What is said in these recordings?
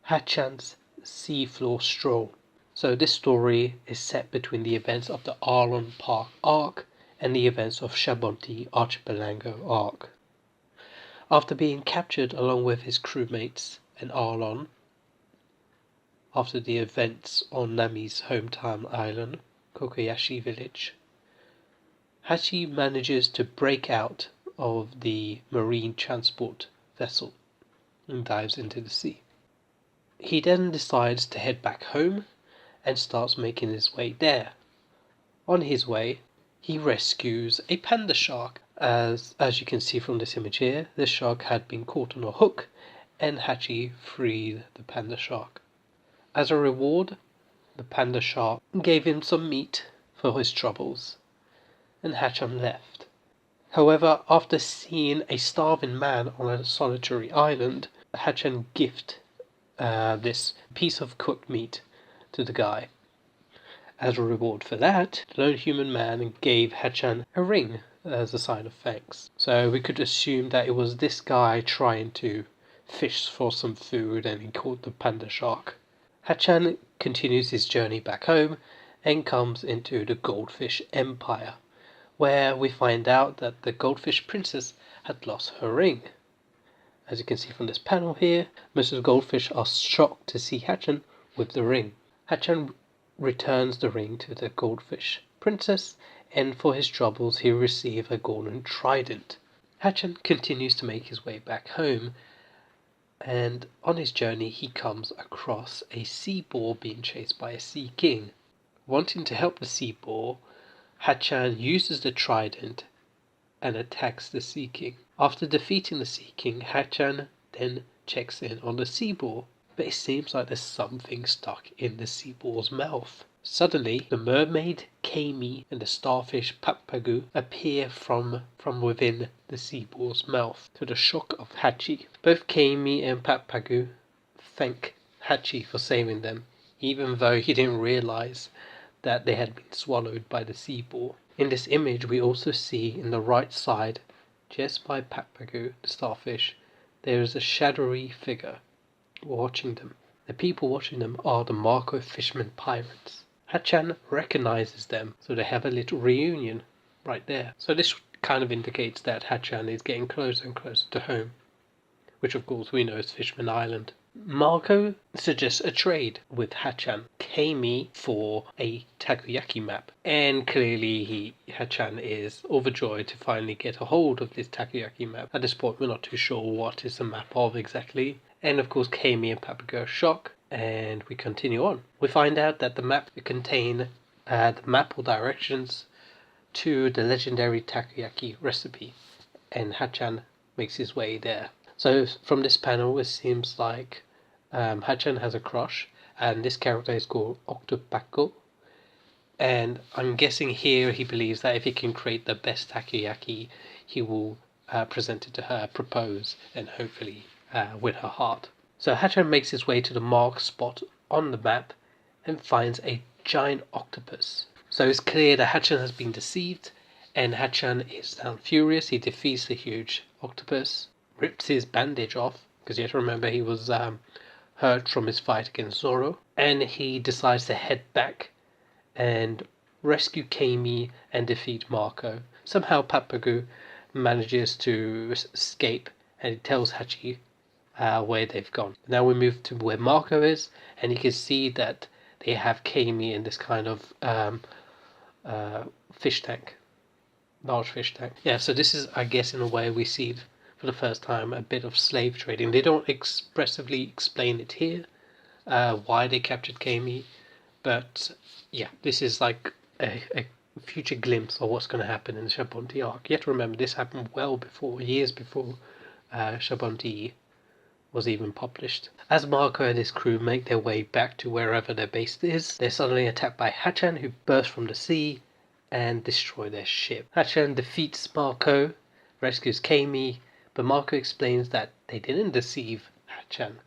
Hatchan's Seafloor Stroll. So this story is set between the events of the Arlon Park arc and the events of Shabonti Archipelago arc. After being captured along with his crewmates and Arlon, after the events on Nami's hometown island, Kokoyashi village, Hachi manages to break out of the marine transport vessel and dives into the sea. He then decides to head back home and starts making his way there. On his way, he rescues a panda shark. As you can see from this image here, this shark had been caught on a hook and Hachi freed the panda shark. As a reward, the panda shark gave him some meat for his troubles, and Hatchan left. However, after seeing a starving man on a solitary island, Hatchan gifted this piece of cooked meat to the guy. As a reward for that, the lone human man gave Hatchan a ring as a sign of thanks. So we could assume that it was this guy trying to fish for some food and he caught the panda shark. Hatchan continues his journey back home and comes into the Goldfish Empire, where we find out that the Goldfish Princess had lost her ring. As you can see from this panel here, most of the goldfish are shocked to see Hatchan with the ring. Hatchan returns the ring to the Goldfish Princess, and for his troubles he receives a golden trident. Hatchan continues to make his way back home, and on his journey he comes across a sea boar being chased by a sea king. Wanting to help the sea boar, Hatchan uses the trident and attacks the sea king. After defeating the sea king, Hatchan then checks in on the sea boar, but it seems like there's something stuck in the sea boar's mouth. Suddenly, the mermaid Kami and the starfish Papagu appear from within the sea boar's mouth, to the shock of Hachi. Both Kami and Papagu thank Hachi for saving them, even though he didn't realize that they had been swallowed by the sea boar. In this image, we also see in the right side, just by Papagu, the starfish, there is a shadowy figure watching them. The people watching them are the Marco fishermen pirates. Hatchan recognizes them, so they have a little reunion right there. So this kind of indicates that Hatchan is getting closer and closer to home, which of course we know is Fishman Island. Marco suggests a trade with Hatchan, Kami for a takoyaki map, and clearly Hatchan is overjoyed to finally get a hold of this takoyaki map. At this point we're not too sure what is the map of exactly, and of course Kami and Papago are shocked, and we continue on. We find out that the map contain the map or directions to the legendary takoyaki recipe, and Hatchan makes his way there. So from this panel it seems like Hatchan has a crush, and this character is called Octopako, and I'm guessing here he believes that if he can create the best takoyaki, he will present it to her, propose, and hopefully win her heart. So Hatchan makes his way to the marked spot on the map and finds a giant octopus. So it's clear that Hatchan has been deceived, and Hatchan is now furious. He defeats the huge octopus, rips his bandage off, because you have to remember he was hurt from his fight against Zoro, and he decides to head back and rescue Kami and defeat Marco. Somehow Papagu manages to escape, and he tells Hachi where they've gone. Now we move to where Marco is, and you can see that they have Kami in this kind of fish tank, large fish tank. Yeah, so this is, I guess, in a way we see for the first time a bit of slave trading. They don't expressively explain it here, why they captured Kami, but yeah, this is like a future glimpse of what's going to happen in the Shabonti arc. You have to remember this happened well before, years before Shabonti was even published. As Marco and his crew make their way back to wherever their base is, they're suddenly attacked by Hatchan, who burst from the sea and destroy their ship. Hatchan defeats Marco, rescues Kami, but Marco explains that they didn't deceive Hatchan,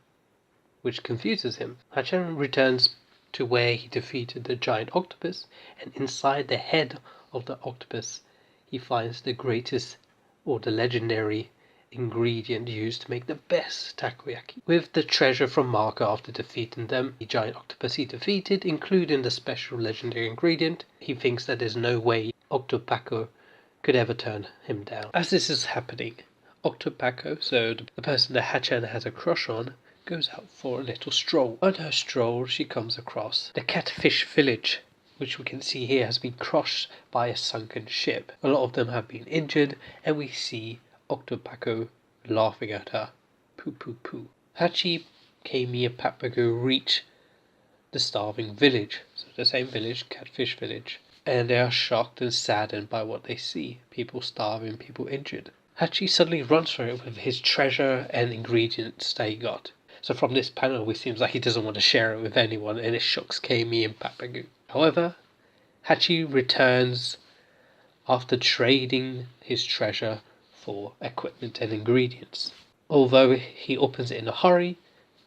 which confuses him. Hatchan returns to where he defeated the giant octopus, and inside the head of the octopus he finds the greatest, or the legendary, ingredient used to make the best takoyaki. With the treasure from Manga after defeating them, the giant octopus he defeated, including the special legendary ingredient, he thinks that there's no way Octopaco could ever turn him down. As this is happening, Octopaco, so the person that Hatchan has a crush on, goes out for a little stroll. On her stroll, she comes across the catfish village, which we can see here has been crushed by a sunken ship. A lot of them have been injured, and we see Octopaco laughing at her. Poo poo poo. Hachi, Kami, and Papago reach the starving village, so the same village, catfish village, and they are shocked and saddened by what they see. People starving, people injured. Hachi suddenly runs for it with his treasure and ingredients that he got. So from this panel, it seems like he doesn't want to share it with anyone, and it shocks Kami and Papago. However, Hachi returns after trading his treasure for equipment and ingredients. Although he opens it in a hurry,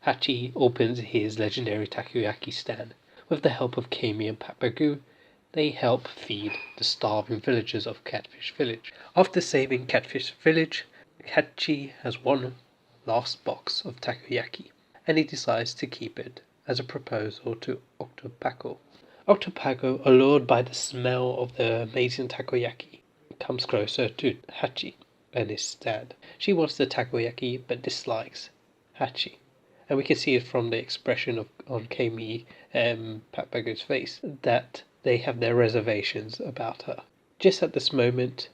Hachi opens his legendary takoyaki stand. With the help of Kami and Papago, they help feed the starving villagers of Catfish Village. After saving Catfish Village, Hachi has one last box of takoyaki, and he decides to keep it as a proposal to Octopaco. Octopaco, allured by the smell of the amazing takoyaki, comes closer to Hachi and his stand. She wants the takoyaki but dislikes Hachi, and we can see it from the expression on Kami and Papago's face that they have their reservations about her. Just at this moment,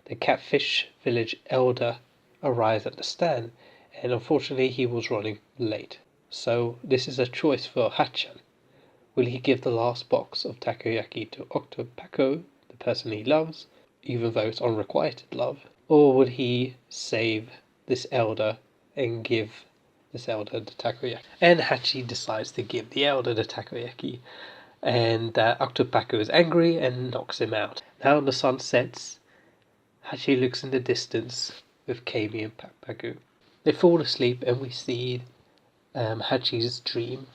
the Catfish Village elder arrives at the stand, and unfortunately he was running late. So this is a choice for Hatchan. Will he give the last box of takoyaki to Octopaco, the person he loves, even though it's unrequited love? Or would he save this elder and give this elder the takoyaki? And Hachi decides to give the elder the takoyaki, and Octopaco is angry and knocks him out. Now the sun sets, Hachi looks in the distance with Kami and Papago. They fall asleep, and we see Hachi's dream.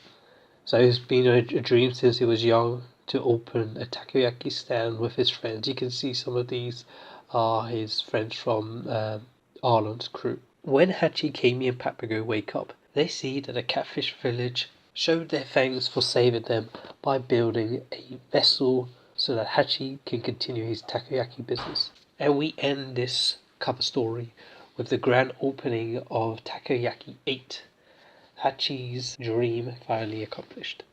So it's been a dream since he was young to open a takoyaki stand with his friends. You can see some of these are his friends from Arlon's crew. When Hachi, Kami, and Papago wake up, they see that the Catfish Village showed their thanks for saving them by building a vessel so that Hachi can continue his takoyaki business. And we end this cover story with the grand opening of Takoyaki 8. Hachi's dream finally accomplished.